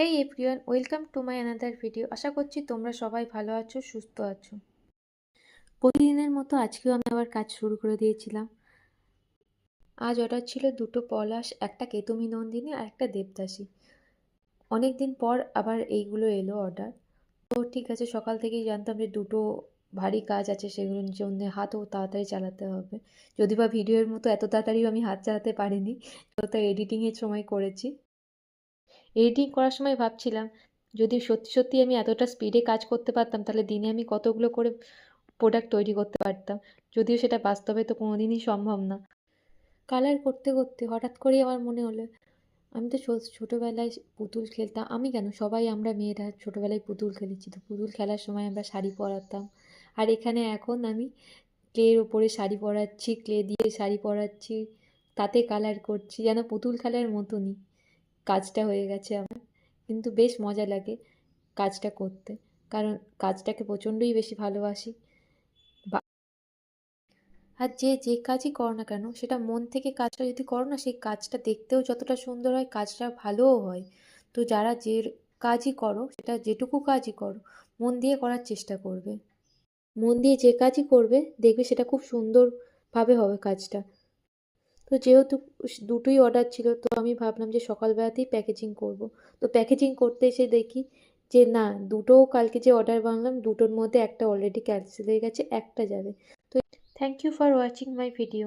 Hey everyone, welcome to my another video. আশা করছি তোমরা সবাই ভালো আছো, সুস্থ আছো। প্রতিদিনের মতো আজকেও আমি আবার কাজ শুরু করে দিয়েছিলাম। আজ অর্ডার ছিল দুটো পলাশ, একটা কেতুমী নন্দিনী আর একটা দেবদাসী। অনেক দিন পর আবার এইগুলো এলো অর্ডার। তো ঠিক আছে, সকাল থেকেই জানতাম যে দুটো ভারী কাজ আছে, সেগুলোর জন্য হাতও তাড়াতাড়ি চালাতে হবে। যদি বা ভিডিওর মতো এত তাড়াতাড়িও আমি হাত চালাতে পারিনি, তো এডিটিংয়ের সময় করেছি। এডিটিং করার সময় ভাবছিলাম, যদি সত্যি সত্যি আমি এতটা স্পিডে কাজ করতে পারতাম, তাহলে দিনে আমি কতগুলো করে প্রোডাক্ট তৈরি করতে পারতাম। যদিও সেটা বাস্তবে তো কোনোদিনই সম্ভব না। কালার করতে করতে হঠাৎ করেই আমার মনে হলো, আমি তো ছোটোবেলায় পুতুল খেলতাম। আমি কেন, সবাই আমরা মেয়েরা ছোটোবেলায় পুতুল খেলেছি, তো পুতুল খেলার সময় আমরা শাড়ি পরাতাম। আর এখানে এখন আমি ক্লের ওপরে শাড়ি পরাচ্ছি, ক্লে দিয়ে শাড়ি পরাচ্ছি, তাতে কালার করছি, যেন পুতুল খেলার মতনই কাজটা হয়ে গেছে আমার। কিন্তু বেশ মজা লাগে কাজটা করতে, কারণ কাজটাকে প্রচণ্ডই বেশি ভালোবাসি। আর যে কাজই করো না কেন, সেটা মন থেকে কাজটা যদি করো না, সেই কাজটা দেখতেও যতটা সুন্দর হয়, কাজটা ভালোও হয়। তো যারা যে কাজই করো, সেটা যেটুকু কাজই করো, মন দিয়ে করার চেষ্টা করবে। মন দিয়ে যে কাজই করবে, দেখবে সেটা খুব সুন্দরভাবে হবে কাজটা। তো যেহেতু দুটোই অর্ডার ছিল, তো আমি ভাবলাম যে সকালবেলাতেই প্যাকেজিং করব। তো প্যাকেজিং করতে এসে দেখি যে না, দুটোও কালকে যে অর্ডার বানালাম, দুটোর মধ্যে একটা অলরেডি ক্যান্সেল হয়ে গেছে, একটা যাবে। তো thank you for watching my video.